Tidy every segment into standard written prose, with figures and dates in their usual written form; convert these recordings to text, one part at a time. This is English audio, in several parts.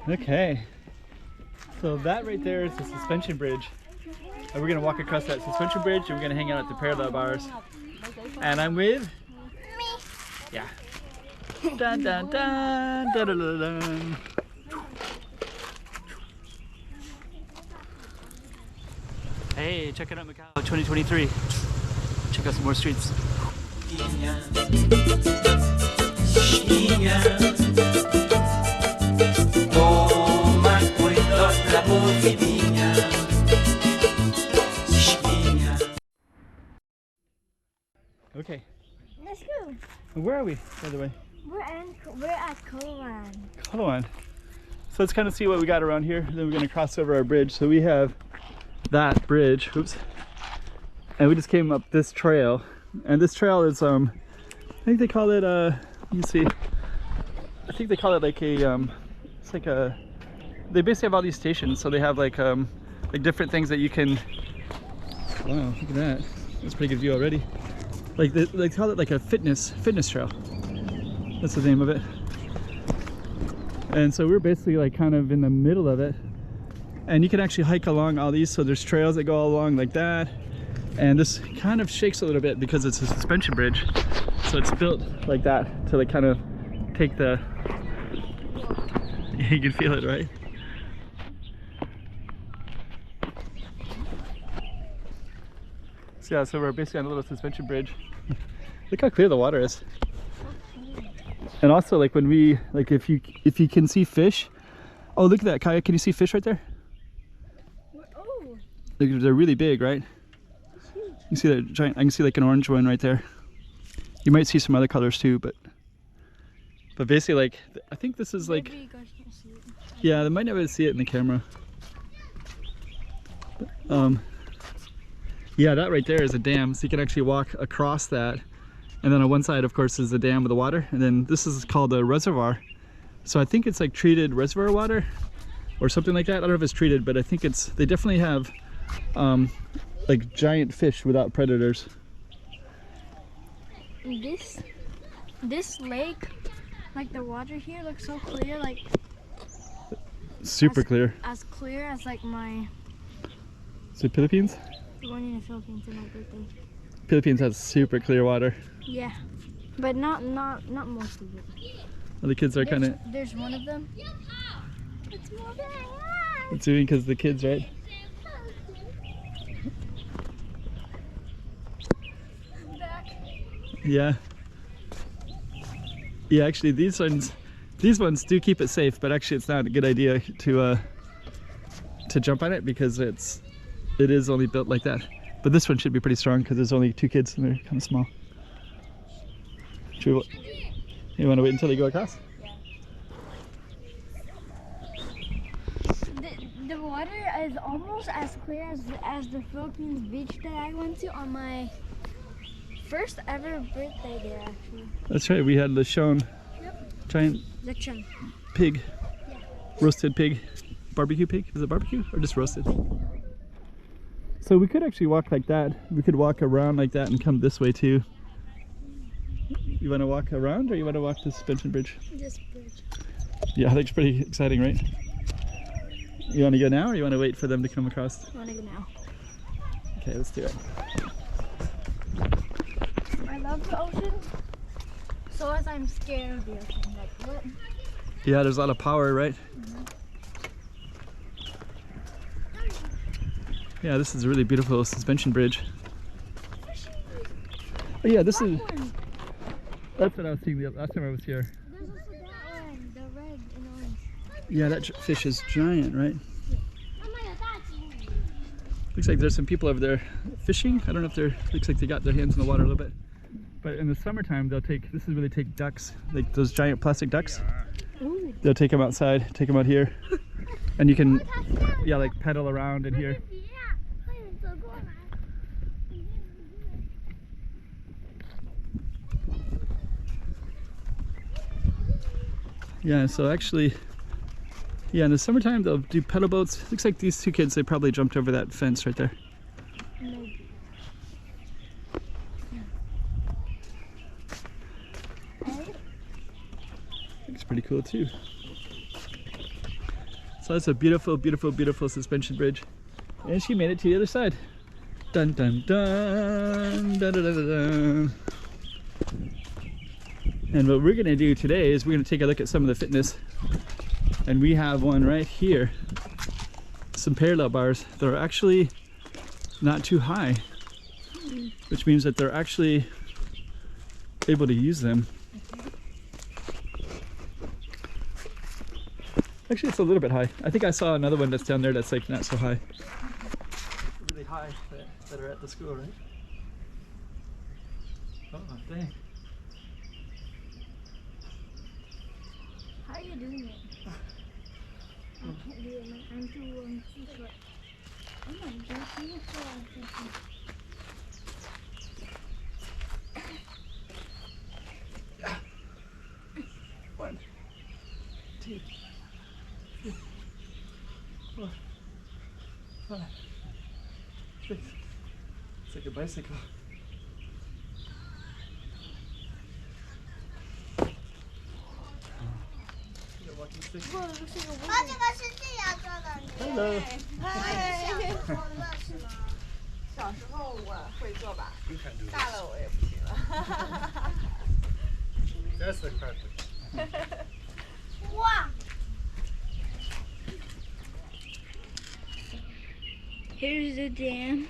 Okay. So that right there is the suspension bridge. And we're gonna walk across that suspension bridge and we're gonna hang out at the parallel bars. And I'm with me. Yeah. Dun dun dun dun dun dun dun. Hey, check it out, Macau 2023. Check out some more streets. Okay. Let's go. Where are we, by the way? We're at Coloane. Coloane. So let's kind of see what we got around here. Then we're going to cross over our bridge. So we have that bridge. Oops. And we just came up this trail. And this trail is, I think they call it, you can see. I think they call it like a, it's like a, they basically have all these stations. So they have like different things that you can, wow, look at that. That's a pretty good view already. Like they call it like a fitness trail. That's the name of it. And so we're basically like kind of in the middle of it. And you can actually hike along all these. So there's trails that go all along like that. And this kind of shakes a little bit because it's a suspension bridge. So it's built like that to like kind of take the, you can feel it, right? So yeah, so we're basically on a little suspension bridge. Look how clear the water is. And also like when we, like if you can see fish. Oh, look at that, Kaya, can you see fish right there? Oh. They're really big, right? You see that giant, I can see like an orange one right there. You might see some other colors too, but basically like, I think this is like, maybe you guys can't see it. Yeah, they might never see it in the camera. But, yeah, that right there is a dam, so you can actually walk across that. And then on one side, of course, is the dam with the water. And then this is called a reservoir. So I think it's like treated reservoir water or something like that. I don't know if it's treated, but I think it's, they definitely have like giant fish without predators. This lake, like the water here looks so clear, like super clear. As clear as like my. Is it Philippines? Going in the Philippines for my birthday. Philippines has super clear water. Yeah, but not most of it. Well, the kids are kind of. There's one of them. It's moving. It's doing because the kids, right? Back. Yeah. Yeah, actually, these ones do keep it safe, but actually, it's not a good idea to jump on it because it is only built like that. But this one should be pretty strong because there's only 2 kids and they're kind of small. You want to wait until they go across? Yeah. The water is almost as clear as the Philippines beach that I went to on my first ever birthday there, actually. That's right. We had Lechon, giant Lechon pig, yeah. Roasted pig, barbecue pig. Is it barbecue or just roasted? So we could actually walk like that. We could walk around like that and come this way too. You want to walk around or you want to walk the suspension bridge? This bridge. Yeah, I think it's pretty exciting, right? You want to go now or you want to wait for them to come across? I want to go now. Okay, let's do it. I love the ocean, so as I'm scared of the ocean. Like, what? Yeah, there's a lot of power, right? Mm-hmm. Yeah, this is a really beautiful suspension bridge. Oh yeah, this is. That's what I was seeing the last time I was here. There's also that one, the red and orange. Yeah, that fish is giant, right? Looks like there's some people over there fishing. I don't know if they're. Looks like they got their hands in the water a little bit. But in the summertime, they'll take. This is where they take ducks, like those giant plastic ducks. Ooh. They'll take them outside, take them out here, and you can, yeah, like pedal around in here. Yeah, so actually, yeah, in the summertime they'll do pedal boats. Looks like these 2 kids, they probably jumped over that fence right there. Maybe. Looks pretty cool too. So that's a beautiful, beautiful, beautiful suspension bridge. And she made it to the other side. Dun dun dun, dun dun dun dun dun. And what we're gonna do today is we're gonna take a look at some of the fitness. And we have one right here. Some parallel bars that are actually not too high, which means that they're actually able to use them. Actually, it's a little bit high. I think I saw another one that's down there that's like not so high. Really high that are at the school, right? Oh, dang. How are you doing it? I can't do it, man. I'm too short. Oh my gosh, I'm so awesome. 1, 2, 3, 4, 5, 6. It's like a bicycle. Walking stick. Whoa, it looks like a wizard. 这个是这样做的，你 Hello. 小时候乐是吗？小时候我会做吧，大了我也不行了。That's the carpet. 哇！ Here's the dam.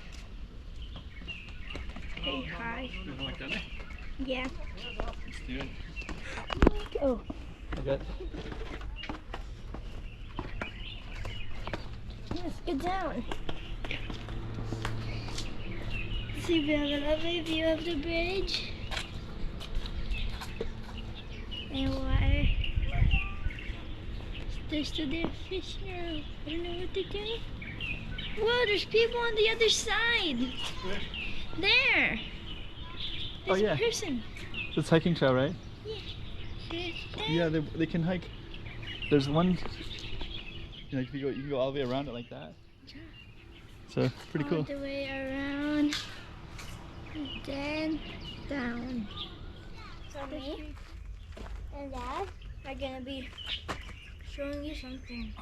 Hey, hi. You wanna walk down there? Yeah. Let's do it. Oh. I got. Let's get down. See, we have a lovely view of the bridge and water. There's still there fish now. I don't know what they're doing. Whoa, there's people on the other side. Where? There. Oh, There's yeah. a person. It's hiking trail, right? There's that. Yeah, they can hike. There's one. You know, if you can go all the way around it like that. So pretty All cool. the way around, and then down. So me and Dad are gonna be showing you something.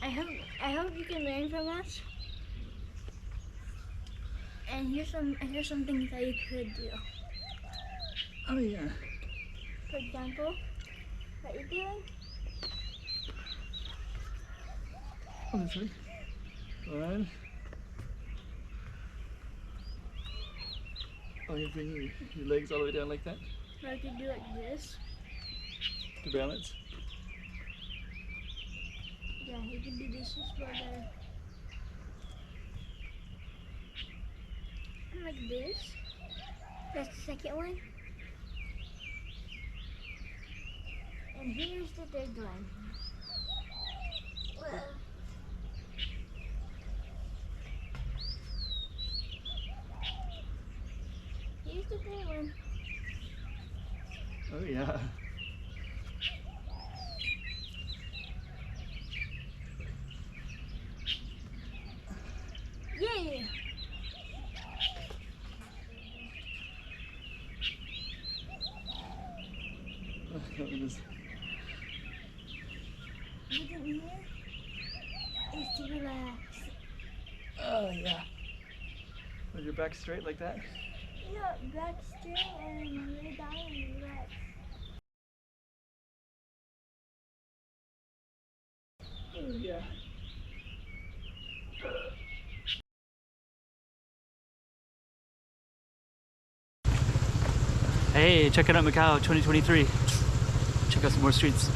I hope you can learn from us. And here's some things that you could do. Oh yeah. For example, what you're doing. Oh, that's right. One. Oh, you bring your legs all the way down like that Or you could do like this. to balance. Yeah, you can do this as well there. And like this. That's the second one. And here's the third one. Here's the third one. Oh yeah. Yeah. Oh, that one is. Everything here is to relax. Oh yeah. With your back straight like that. Yeah, back straight and lay down and relax. Oh yeah. Hey, check it out Macau 2023. Check out some more streets.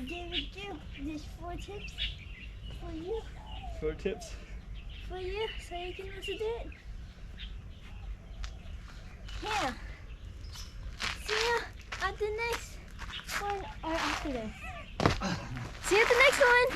David, there's 4 tips for you. 4 tips. For you, so you can also do it. Yeah. See you at the next one or after this. See you at the next one.